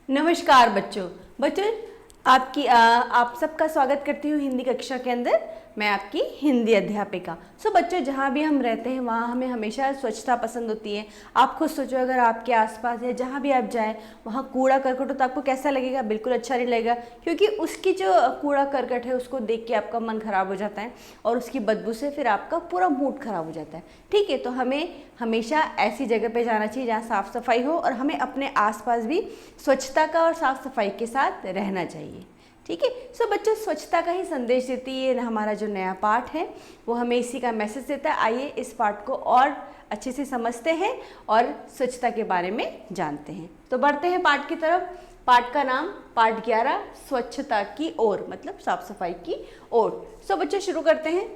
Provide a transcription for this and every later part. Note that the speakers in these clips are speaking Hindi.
नमस्कार बच्चों। आप सबका स्वागत करती हूँ हिंदी कक्षा के अंदर। मैं आपकी हिंदी अध्यापिका। बच्चों, जहाँ भी हम रहते हैं वहाँ हमें हमेशा स्वच्छता पसंद होती है। आप खुद सोचो, अगर आपके आसपास या जहाँ भी आप जाएं वहाँ कूड़ा करकट हो तो आपको कैसा लगेगा? बिल्कुल अच्छा नहीं लगेगा, क्योंकि उसकी जो कूड़ा करकट है उसको देख के आपका मन खराब हो जाता है और उसकी बदबू से फिर आपका पूरा मूड खराब हो जाता है। ठीक है, तो हमें हमेशा ऐसी जगह पे जाना चाहिए जहाँ साफ़ सफाई हो और हमें अपने आसपास भी स्वच्छता का और साफ़ सफाई के साथ रहना चाहिए। ठीक है। बच्चों, स्वच्छता का ही संदेश देती है हमारा जो नया पाठ है, वो हमें इसी का मैसेज देता है। आइए इस पाठ को और अच्छे से समझते हैं और स्वच्छता के बारे में जानते हैं। तो बढ़ते हैं पाठ की तरफ। पाठ का नाम पाठ 11 स्वच्छता की ओर, मतलब साफ सफाई की ओर। बच्चों, शुरू करते हैं।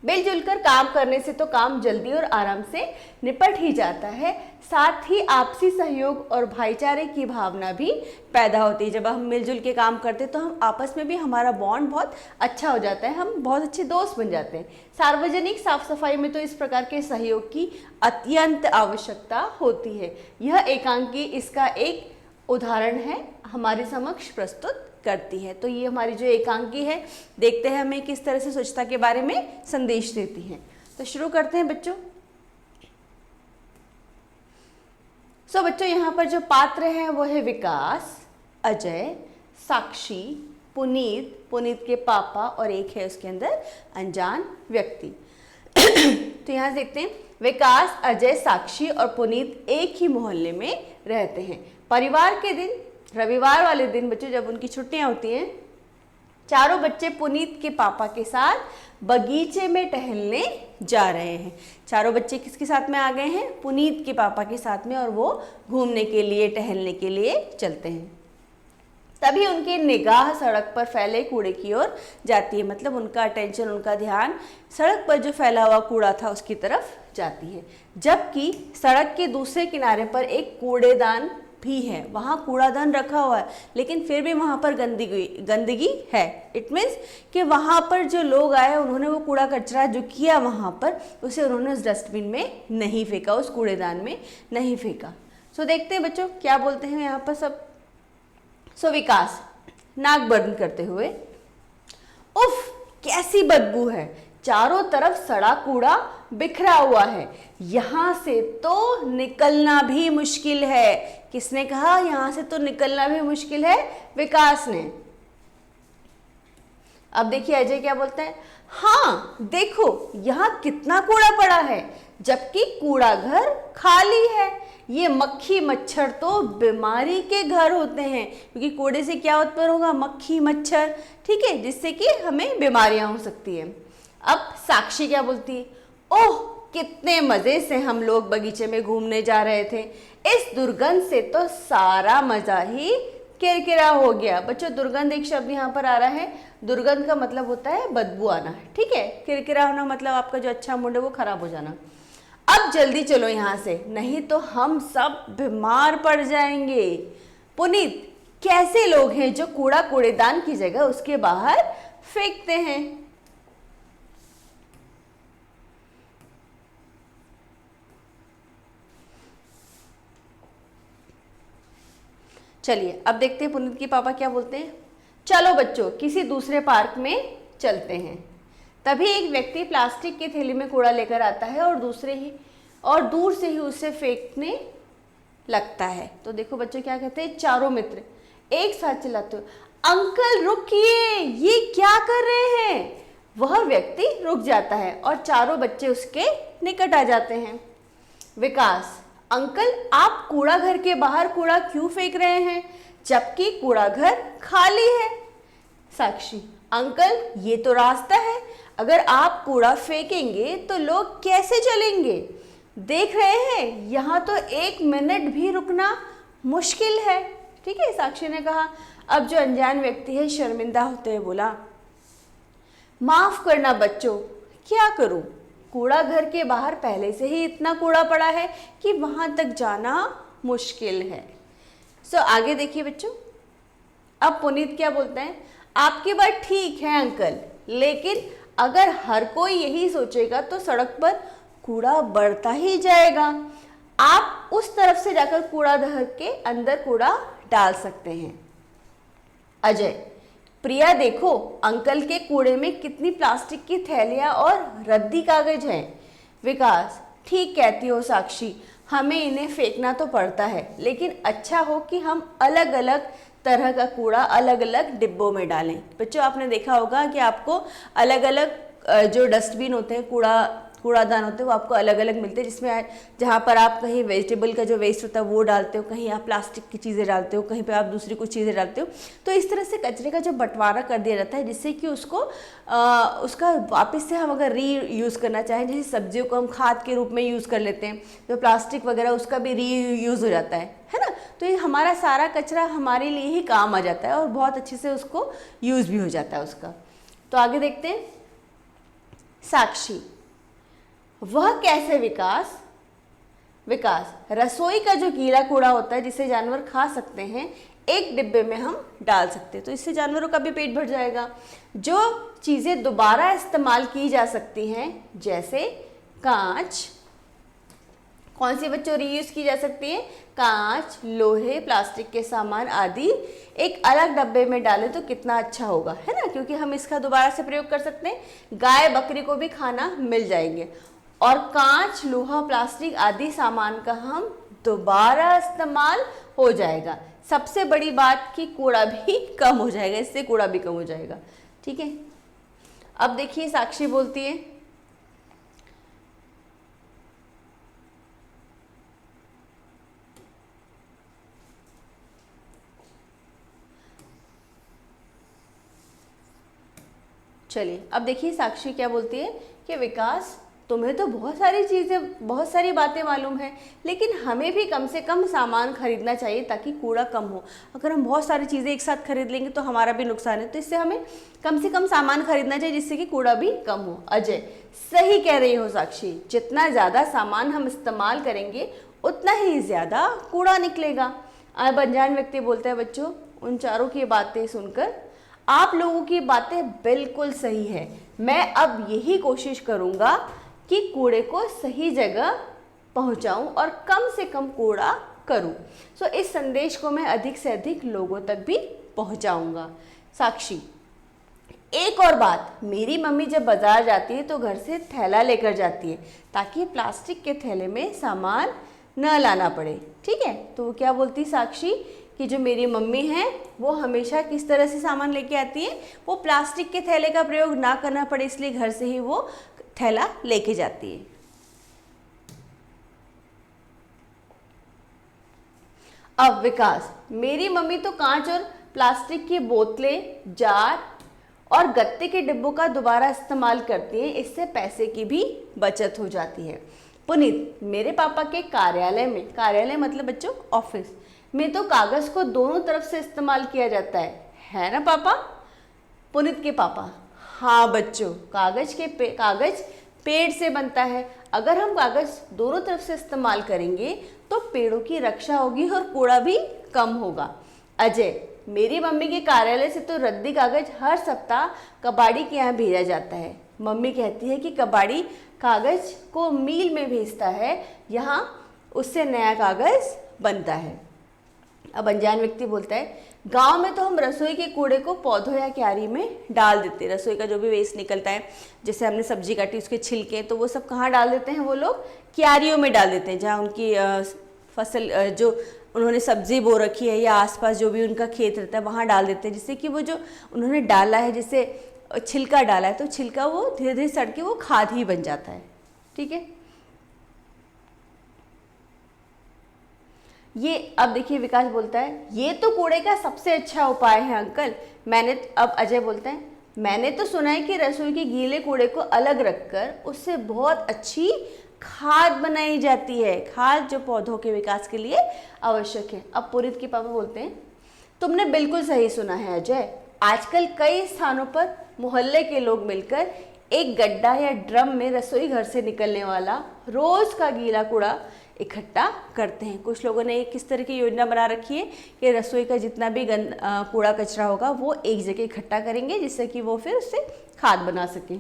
मिलजुल कर काम करने से तो काम जल्दी और आराम से निपट ही जाता है, साथ ही आपसी सहयोग और भाईचारे की भावना भी पैदा होती है। जब हम मिलजुल के काम करते हैं तो हम आपस में भी हमारा बॉन्ड बहुत अच्छा हो जाता है, हम बहुत अच्छे दोस्त बन जाते हैं। सार्वजनिक साफ सफाई में तो इस प्रकार के सहयोग की अत्यंत आवश्यकता होती है। यह एकांकी इसका एक उदाहरण है, हमारे समक्ष प्रस्तुत करती है। तो ये हमारी जो एकांकी है, देखते हैं हमें किस तरह से स्वच्छता के बारे में संदेश देती है। तो शुरू करते हैं बच्चों। बच्चों, यहाँ पर जो पात्र हैं वो है विकास, अजय, साक्षी, पुनीत के पापा और एक है उसके अंदर अनजान व्यक्ति। तो यहाँ देखते हैं, विकास, अजय, साक्षी और पुनीत एक ही मोहल्ले में रहते हैं। परिवार के दिन, रविवार वाले दिन बच्चों जब उनकी छुट्टियां होती हैं, चारों बच्चे पुनीत के पापा के साथ बगीचे में टहलने जा रहे हैं। चारों बच्चे किसके साथ में आ गए हैं? पुनीत के पापा के साथ में, और वो घूमने के लिए, टहलने के लिए चलते हैं। तभी उनकी निगाह सड़क पर फैले कूड़े की ओर जाती है, मतलब उनका अटेंशन, उनका ध्यान सड़क पर जो फैला हुआ कूड़ा था उसकी तरफ जाती है। जबकि सड़क के दूसरे किनारे पर एक कूड़ेदान भी है, वहाँ कूड़ादान रखा हुआ है, लेकिन फिर भी वहाँ पर गंदगी है। इट मीन्स कि वहाँ पर जो लोग आए उन्होंने वो कूड़ा कचरा जो किया वहाँ पर, उसे उन्होंने उस डस्टबिन में नहीं फेंका, उस कूड़ेदान में नहीं फेंका। देखते हैं बच्चों क्या बोलते हैं यहाँ पर सब। विकास नाक बंद करते हुए, उफ कैसी बदबू है, चारों तरफ सड़ा कूड़ा बिखरा हुआ है, यहाँ से तो निकलना भी मुश्किल है। किसने कहा यहाँ से तो निकलना भी मुश्किल है? विकास ने। अब देखिए अजय क्या बोलता है, हाँ देखो यहाँ कितना कूड़ा पड़ा है, जबकि कूड़ा घर खाली है। ये मक्खी मच्छर तो बीमारी के घर होते हैं, क्योंकि कूड़े से क्या उत्पन्न होगा? मक्खी मच्छर, ठीक है, जिससे कि हमें बीमारियां हो सकती है। अब साक्षी क्या बोलती है, ओह कितने मजे से हम लोग बगीचे में घूमने जा रहे थे, इस दुर्गंध से तो सारा मजा ही किरकिरा हो गया। बच्चों, दुर्गंध एक शब्द यहाँ पर आ रहा है। दुर्गंध का मतलब होता है बदबू आना, ठीक है। किरकिरा होना मतलब आपका जो अच्छा मूड है वो खराब हो जाना। अब जल्दी चलो यहाँ से, नहीं तो हम सब बीमार पड़ जाएंगे। पुनीत, कैसे लोग हैं जो कूड़ा कूड़ेदान की जगह उसके बाहर फेंकते हैं? चलिए अब देखते हैं पुनीत के पापा क्या बोलते हैं। चलो बच्चों किसी दूसरे पार्क में चलते हैं। तभी एक व्यक्ति प्लास्टिक की थैली में कूड़ा लेकर आता है और दूर से ही उसे फेंकने लगता है। तो देखो बच्चों क्या कहते हैं, चारों मित्र एक साथ चिल्लाते हुए, अंकल रुकिए, ये क्या कर रहे हैं? वह व्यक्ति रुक जाता है और चारों बच्चे उसके निकट आ जाते हैं। विकास, अंकल आप कूड़ा घर के बाहर कूड़ा क्यों फेंक रहे हैं, जबकि कूड़ा घर खाली है? साक्षी, अंकल ये तो रास्ता है, अगर आप कूड़ा फेंकेंगे तो लोग कैसे चलेंगे? देख रहे हैं यहाँ तो 1 मिनट भी रुकना मुश्किल है। ठीक है, साक्षी ने कहा। अब जो अनजान व्यक्ति है शर्मिंदा होते हुए बोला, माफ करना बच्चों, क्या करूं, कूड़ा घर के बाहर पहले से ही इतना कूड़ा पड़ा है कि वहां तक जाना मुश्किल है। आगे देखिए बच्चों, अब पुनीत क्या बोलते हैं, आपकी बात ठीक है अंकल, लेकिन अगर हर कोई यही सोचेगा तो सड़क पर कूड़ा बढ़ता ही जाएगा। आप उस तरफ से जाकर कूड़ादह के अंदर कूड़ा डाल सकते हैं। अजय, प्रिया देखो अंकल के कूड़े में कितनी प्लास्टिक की थैलियां और रद्दी कागज हैं। विकास, ठीक कहती हो साक्षी, हमें इन्हें फेंकना तो पड़ता है, लेकिन अच्छा हो कि हम अलग अलग तरह का कूड़ा अलग अलग डिब्बों में डालें। बच्चों, आपने देखा होगा कि आपको अलग अलग जो डस्टबिन होते हैं, कूड़ादान होते हैं, वो आपको अलग अलग मिलते हैं, जिसमें जहाँ पर आप कहीं वेजिटेबल का जो वेस्ट होता है वो डालते हो, कहीं आप प्लास्टिक की चीज़ें डालते हो, कहीं पे आप दूसरी कुछ चीज़ें डालते हो। तो इस तरह से कचरे का जो बंटवारा कर दिया जाता है, जिससे कि उसका वापस से हम अगर री यूज़ करना चाहें, जैसे सब्जियों को हम खाद के रूप में यूज़ कर लेते हैं, तो प्लास्टिक वगैरह उसका भी री यूज़ हो जाता है ना। तो ये हमारा सारा कचरा हमारे लिए ही काम आ जाता है और बहुत अच्छे से उसको यूज़ भी हो जाता है उसका। तो आगे देखते हैं। साक्षी, वह कैसे विकास? विकास, रसोई का जो गीला कूड़ा होता है जिसे जानवर खा सकते हैं, एक डिब्बे में हम डाल सकते हैं, तो इससे जानवरों का भी पेट भर जाएगा। जो चीज़ें दोबारा इस्तेमाल की जा सकती हैं, जैसे कांच, कौन सी बच्चों रीयूज की जा सकती है? कांच, लोहे, प्लास्टिक के सामान आदि एक अलग डब्बे में डालें तो कितना अच्छा होगा, है ना, क्योंकि हम इसका दोबारा से प्रयोग कर सकते हैं। गाय बकरी को भी खाना मिल जाएंगे। और कांच, लोहा, प्लास्टिक आदि सामान का हम दोबारा इस्तेमाल हो जाएगा। सबसे बड़ी बात कि कूड़ा भी कम हो जाएगा, इससे कूड़ा भी कम हो जाएगा। ठीक है, अब देखिए साक्षी बोलती है, चलिए अब देखिए साक्षी क्या बोलती है कि विकास, तुम्हें तो बहुत सारी चीज़ें, बहुत सारी बातें मालूम है, लेकिन हमें भी कम से कम सामान खरीदना चाहिए ताकि कूड़ा कम हो। अगर हम बहुत सारी चीज़ें एक साथ खरीद लेंगे तो हमारा भी नुकसान है, तो इससे हमें कम से कम सामान खरीदना चाहिए जिससे कि कूड़ा भी कम हो। अजय, सही कह रही हो साक्षी, जितना ज़्यादा सामान हम इस्तेमाल करेंगे उतना ही ज़्यादा कूड़ा निकलेगा। अब अनजान व्यक्ति बोलता है, बच्चों उन चारों की बातें सुनकर आप लोगों की बातें बिल्कुल सही है। मैं अब यही कोशिश करूँगा कि कूड़े को सही जगह पहुंचाऊं और कम से कम कूड़ा करूं। सो इस संदेश को मैं अधिक से अधिक लोगों तक भी पहुंचाऊंगा। साक्षी, एक और बात, मेरी मम्मी जब बाजार जाती है तो घर से थैला लेकर जाती है ताकि प्लास्टिक के थैले में सामान न लाना पड़े। ठीक है, तो क्या बोलती साक्षी कि जो मेरी मम्मी है वो हमेशा किस तरह से सामान लेके आती है, वो प्लास्टिक के थैले का प्रयोग ना करना पड़े इसलिए घर से ही वो थैला लेके जाती है। अब विकास, मेरी मम्मी तो कांच और प्लास्टिक की बोतलें, जार और गत्ते के डिब्बों का दोबारा इस्तेमाल करती हैं, इससे पैसे की भी बचत हो जाती है। पुनीत, मेरे पापा के कार्यालय में, कार्यालय मतलब बच्चों ऑफिस में, तो कागज को दोनों तरफ से इस्तेमाल किया जाता है ना पापा? पुनीत के पापा, हाँ बच्चों, कागज पेड़ से बनता है। अगर हम कागज दोनों तरफ से इस्तेमाल करेंगे तो पेड़ों की रक्षा होगी और कूड़ा भी कम होगा। अजय, मेरी मम्मी के कार्यालय से तो रद्दी कागज हर सप्ताह कबाड़ी के यहाँ भेजा जाता है। मम्मी कहती है कि कबाड़ी कागज को मील में भेजता है, यहाँ उससे नया कागज बनता है। अब अनजान व्यक्ति बोलता है, गांव में तो हम रसोई के कूड़े को पौधों या क्यारी में डाल देते हैं। रसोई का जो भी वेस्ट निकलता है, जैसे हमने सब्जी काटी उसके छिलके, तो वो सब कहाँ डाल देते हैं? वो लोग क्यारियों में डाल देते हैं, जहाँ उनकी फसल जो उन्होंने सब्जी बो रखी है या आसपास जो भी उनका खेत रहता है वहाँ डाल देते हैं, जिससे कि वो जो उन्होंने डाला है, जैसे छिलका डाला है, तो छिलका वो धीरे धीरे सड़ के वो खाद ही बन जाता है। ठीक है, ये अब देखिए विकास बोलता है, ये तो कूड़े का सबसे अच्छा उपाय है अंकल। अब अजय बोलता है, मैंने तो सुना है कि रसोई के गीले कूड़े को अलग रखकर उससे बहुत अच्छी खाद बनाई जाती है, खाद जो पौधों के विकास के लिए आवश्यक है। अब पुरीत के पापा बोलते हैं, तुमने बिल्कुल सही सुना है अजय, आजकल कई स्थानों पर मोहल्ले के लोग मिलकर एक गड्ढा या ड्रम में रसोई घर से निकलने वाला रोज का गीला कूड़ा इकट्ठा करते हैं। कुछ लोगों ने किस तरह की योजना बना रखी है कि रसोई का जितना भी कूड़ा कचरा होगा वो एक जगह इकट्ठा करेंगे, जिससे कि वो फिर उससे खाद बना सकें।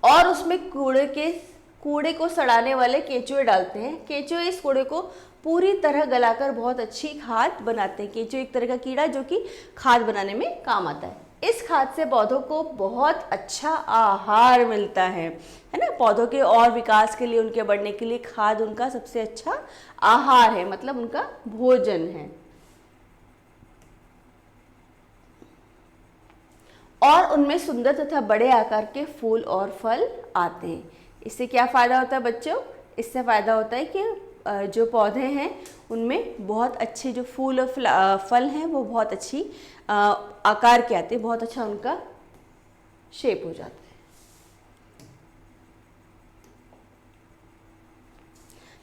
और उसमें कूड़े को सड़ाने वाले केंचुए डालते हैं। केंचुए इस कूड़े को पूरी तरह गलाकर बहुत अच्छी खाद बनाते हैं। केंचुए एक तरह का कीड़ा जो कि खाद बनाने में काम आता है। इस खाद से पौधों को बहुत अच्छा आहार मिलता है ना। पौधों के और विकास के लिए, उनके बढ़ने के लिए खाद उनका सबसे अच्छा आहार है, मतलब उनका भोजन है। और उनमें सुंदर तथा बड़े आकार के फूल और फल आते हैं। इससे क्या फ़ायदा होता है बच्चों? इससे फ़ायदा होता है कि जो पौधे हैं उनमें बहुत अच्छे जो फूल और फल हैं वो बहुत अच्छी आकार के आते हैं, बहुत अच्छा उनका शेप हो जाता है।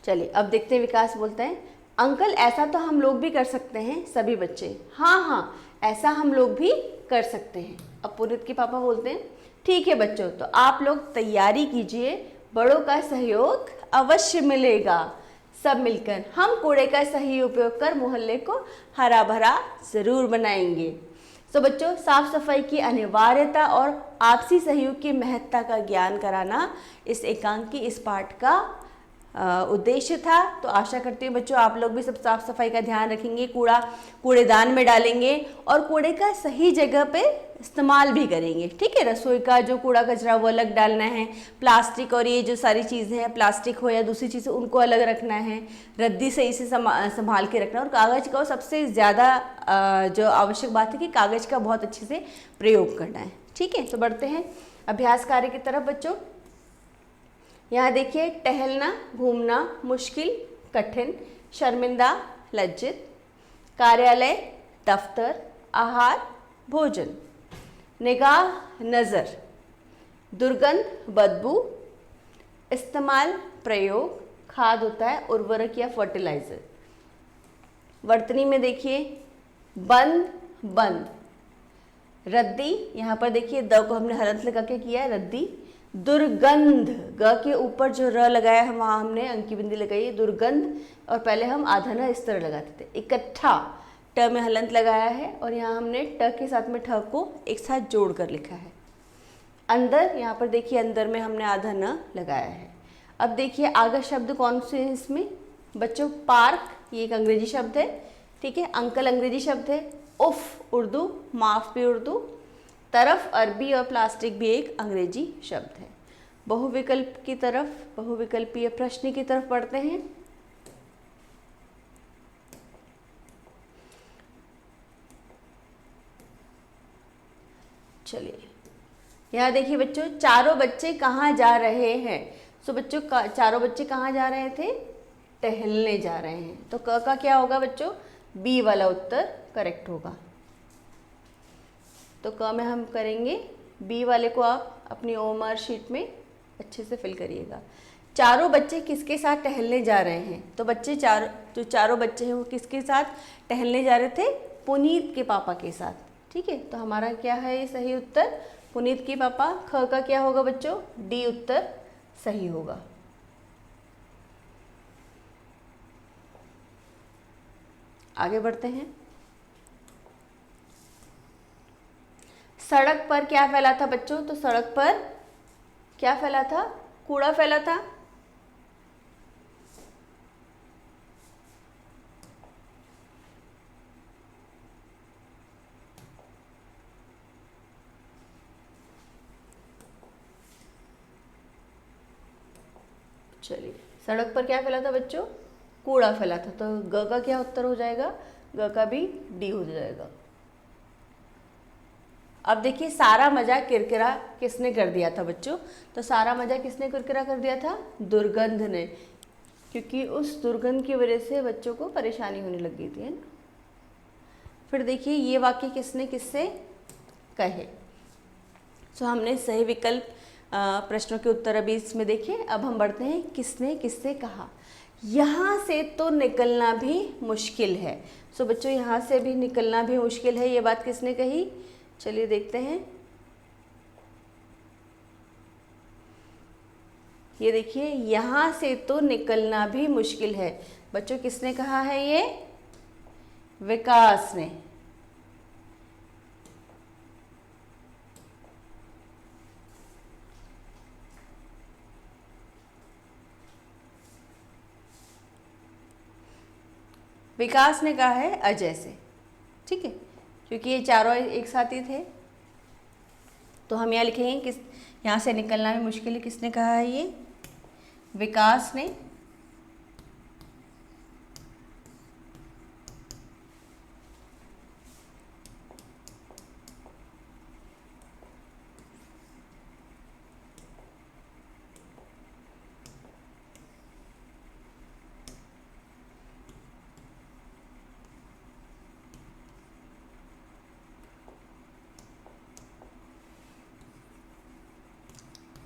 चलिए अब देखते हैं, विकास बोलते हैं, अंकल ऐसा तो हम लोग भी कर सकते हैं। सभी बच्चे हाँ हाँ ऐसा हम लोग भी कर सकते हैं। अब पुनीत के पापा बोलते हैं, ठीक है बच्चों, तो आप लोग तैयारी कीजिए, बड़ों का सहयोग अवश्य मिलेगा। सब मिलकर हम कूड़े का सही उपयोग कर मोहल्ले को हरा भरा जरूर बनाएंगे। तो बच्चों, साफ सफाई की अनिवार्यता और आपसी सहयोग की महत्ता का ज्ञान कराना इस एकांकी इस पाठ का उद्देश्य था। तो आशा करती हूँ बच्चों आप लोग भी सब साफ सफाई का ध्यान रखेंगे, कूड़ा कूड़ेदान में डालेंगे और कूड़े का सही जगह पे इस्तेमाल भी करेंगे। ठीक है, रसोई का जो कूड़ा कचरा वो अलग डालना है, प्लास्टिक और ये जो सारी चीज़ें हैं, प्लास्टिक हो या दूसरी चीज़ें, उनको अलग रखना है, रद्दी सही से संभाल के रखना, और कागज़ का सबसे ज़्यादा जो आवश्यक बात है कि कागज़ का बहुत अच्छे से प्रयोग करना है। ठीक है, तो बढ़ते हैं अभ्यास कार्य की तरफ बच्चों। यहाँ देखिए, टहलना, घूमना, मुश्किल, कठिन, शर्मिंदा, लज्जित, कार्यालय, दफ्तर, आहार, भोजन, निगाह, नज़र, दुर्गंध, बदबू, इस्तेमाल, प्रयोग, खाद होता है उर्वरक या फर्टिलाइजर। वर्तनी में देखिए, बंद, बंद, रद्दी, यहाँ पर देखिए द को हमने हलंत लगा के किया है, रद्दी। दुर्गंध, ग के ऊपर जो र लगाया है वहाँ हमने अंकी बिंदी लगाई है, दुर्गंध, और पहले हम आधा न इस तरह लगाते थे। इकट्ठा, ट में हलंत लगाया है और यहाँ हमने ट के साथ में ठ को एक साथ जोड़ कर लिखा है। अंदर, यहाँ पर देखिए अंदर में हमने आधा न लगाया है। अब देखिए आगे शब्द कौन से हैं इसमें बच्चों? पार्क, ये एक अंग्रेजी शब्द है। ठीक है, अंकल अंग्रेजी शब्द है, उफ उर्दू, माफ भी उर्दू, तरफ अरबी और प्लास्टिक भी एक अंग्रेजी शब्द है। बहुविकल्प की तरफ, बहुविकल्पीय प्रश्न की तरफ पढ़ते हैं। चलिए, यहाँ देखिए बच्चों, चारों बच्चे कहाँ जा रहे हैं? तो बच्चों चारों बच्चे कहाँ जा रहे थे? टहलने जा रहे हैं। तो क का क्या होगा बच्चों? बी वाला उत्तर करेक्ट होगा। तो क में हम करेंगे, बी वाले को आप अपनी ओमआर शीट में अच्छे से फिल करिएगा। चारों बच्चे किसके साथ टहलने जा रहे हैं? तो बच्चे जो चारों बच्चे हैं वो किसके साथ टहलने जा रहे थे? पुनीत के पापा के साथ। ठीक है, तो हमारा क्या है ये सही उत्तर? पुनीत के पापा। ख का क्या होगा बच्चों? डी उत्तर सही होगा। आगे बढ़ते हैं। सड़क पर क्या फैला था बच्चों? तो सड़क पर क्या फैला था? कूड़ा फैला था। चलिए, सड़क पर क्या फैला था बच्चों? कूड़ा फैला था। तो ग का क्या उत्तर हो जाएगा? ग का भी डी हो जाएगा। अब देखिए, सारा मजाक किरकिरा किसने कर दिया था बच्चों? तो सारा मजाक किसने किरकिरा कर दिया था? दुर्गंध ने, क्योंकि उस दुर्गंध की वजह से बच्चों को परेशानी होने लग गई थी, है ना। फिर देखिए, ये वाक्य किसने किससे कहे? तो हमने सही विकल्प प्रश्नों के उत्तर अभी इसमें देखे। अब हम बढ़ते हैं, किसने किससे कहा। यहाँ से तो निकलना भी मुश्किल है। सो बच्चों, यहाँ से भी निकलना भी मुश्किल है, ये बात किसने कही? चलिए देखते हैं। ये देखिए, यहाँ से तो निकलना भी मुश्किल है। बच्चों किसने कहा है ये? विकास ने। विकास ने कहा है अजय से, ठीक है, क्योंकि ये चारों एक साथ ही थे। तो हम यहाँ लिखेंगे किस, यहाँ से निकलना भी मुश्किल है, किसने कहा है ये, विकास ने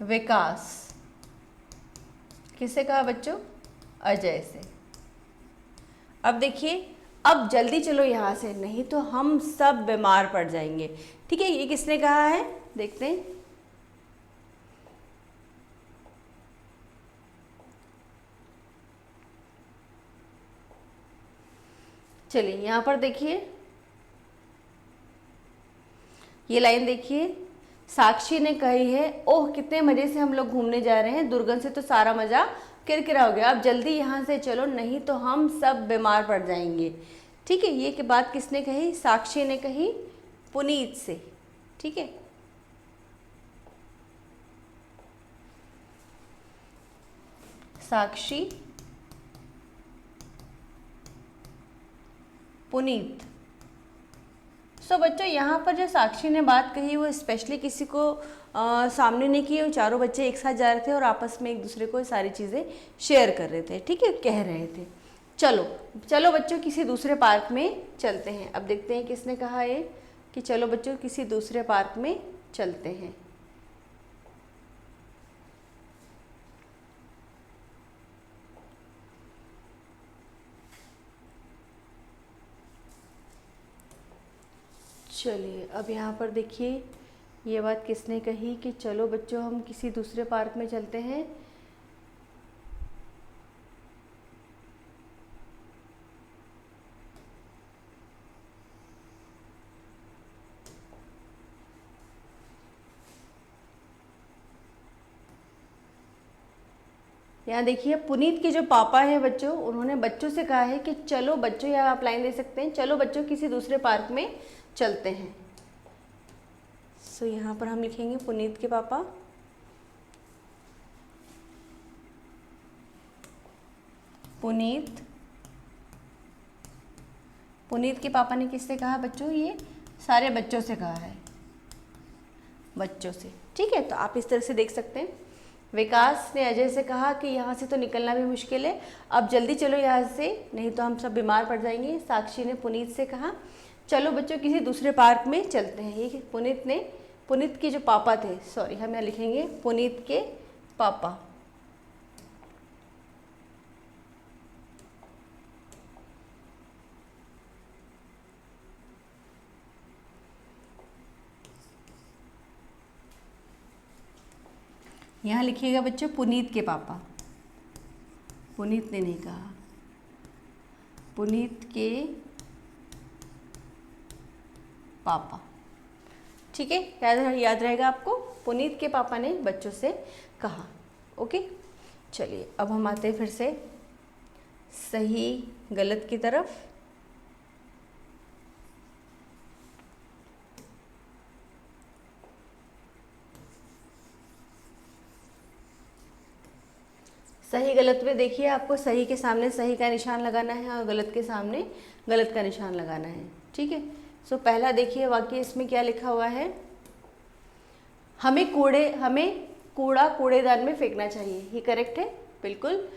विकास किससे कहा बच्चों, अजय से। अब देखिए, अब जल्दी चलो यहाँ से, नहीं तो हम सब बीमार पड़ जाएंगे, ठीक है। ये किसने कहा है, देखते हैं। चलिए यहाँ पर देखिए, ये लाइन देखिए, साक्षी ने कही है, ओह कितने मजे से हम लोग घूमने जा रहे हैं, दुर्गन से तो सारा मजा किरकिरा हो गया, अब जल्दी यहाँ से चलो, नहीं तो हम सब बीमार पड़ जाएंगे, ठीक है। ये की बात किसने कही, साक्षी ने कही पुनीत से, ठीक है। साक्षी पुनीत। सो बच्चों, यहाँ पर जो साक्षी ने बात कही वो स्पेशली किसी को सामने नहीं की, चारों बच्चे एक साथ जा रहे थे और आपस में एक दूसरे को सारी चीज़ें शेयर कर रहे थे, ठीक है, कह रहे थे। चलो चलो बच्चों, किसी दूसरे पार्क में चलते हैं। अब देखते हैं किसने कहा ये, कि चलो बच्चों किसी दूसरे पार्क में चलते हैं। चलिए अब यहाँ पर देखिए, ये बात किसने कही कि चलो बच्चों हम किसी दूसरे पार्क में चलते हैं। यहाँ देखिए, पुनीत के जो पापा हैं बच्चों, उन्होंने बच्चों से कहा है कि चलो बच्चों, यहाँ आप लाइन दे सकते हैं, चलो बच्चों किसी दूसरे पार्क में चलते हैं। सो यहाँ पर हम लिखेंगे पुनीत के पापा, पुनीत के पापा ने किससे कहा बच्चों, ये सारे बच्चों से कहा है, बच्चों से, ठीक है। तो आप इस तरह से देख सकते हैं। विकास ने अजय से कहा कि यहाँ से तो निकलना भी मुश्किल है, अब जल्दी चलो यहाँ से, नहीं तो हम सब बीमार पड़ जाएंगे। साक्षी ने पुनीत से कहा चलो बच्चों किसी दूसरे पार्क में चलते हैं। ये पुनीत के जो पापा थे, सॉरी हम यहाँ लिखेंगे पुनीत के पापा, यहाँ लिखिएगा बच्चों पुनीत के पापा, पुनीत ने नहीं कहा, पुनीत के पापा, ठीक है। याद रहेगा आपको, पुनीत के पापा ने बच्चों से कहा, ओके। चलिए अब हम आते हैं फिर से सही गलत की तरफ। सही गलत में देखिए, आपको सही के सामने सही का निशान लगाना है और गलत के सामने गलत का निशान लगाना है, ठीक है। सो पहला देखिए वाक्य, इसमें क्या लिखा हुआ है, हमें कूड़ा कूड़ेदान में फेंकना चाहिए। ये करेक्ट है, बिल्कुल।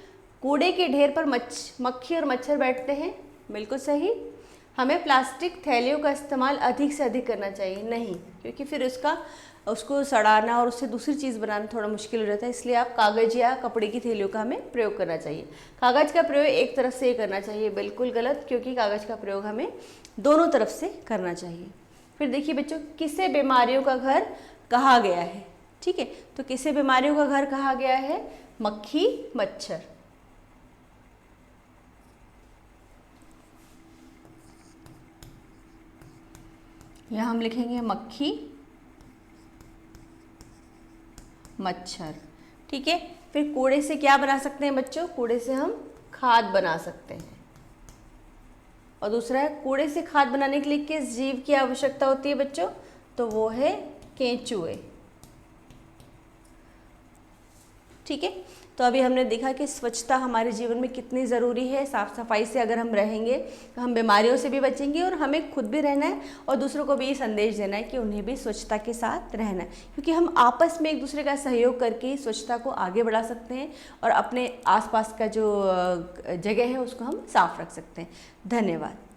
कूड़े के ढेर पर मक्खी और मच्छर बैठते हैं, बिल्कुल सही। हमें प्लास्टिक थैलियों का इस्तेमाल अधिक से अधिक करना चाहिए, नहीं, क्योंकि फिर उसको सड़ाना और उससे दूसरी चीज़ बनाना थोड़ा मुश्किल हो जाता है, इसलिए आप कागज़ या कपड़े की थैलियों का हमें प्रयोग करना चाहिए। कागज़ का प्रयोग एक तरफ से करना चाहिए, बिल्कुल गलत, क्योंकि कागज़ का प्रयोग हमें दोनों तरफ से करना चाहिए। फिर देखिए बच्चों, किसे बीमारियों का घर कहा गया है, ठीक है। तो किसे बीमारियों का घर कहा गया है, मक्खी मच्छर। यहाँ हम लिखेंगे मक्खी मच्छर, ठीक है। फिर कूड़े से क्या बना सकते हैं बच्चों, कूड़े से हम खाद बना सकते हैं, और दूसरा है कूड़े से खाद बनाने के लिए किस जीव की आवश्यकता होती है बच्चों, तो वो है केंचुए। ठीक है, तो अभी हमने देखा कि स्वच्छता हमारे जीवन में कितनी ज़रूरी है। साफ़ सफाई से अगर हम रहेंगे तो हम बीमारियों से भी बचेंगे और हमें खुद भी रहना है और दूसरों को भी ये संदेश देना है कि उन्हें भी स्वच्छता के साथ रहना है, क्योंकि हम आपस में एक दूसरे का सहयोग करके ही स्वच्छता को आगे बढ़ा सकते हैं और अपने आसपास का जो जगह है उसको हम साफ रख सकते हैं। धन्यवाद।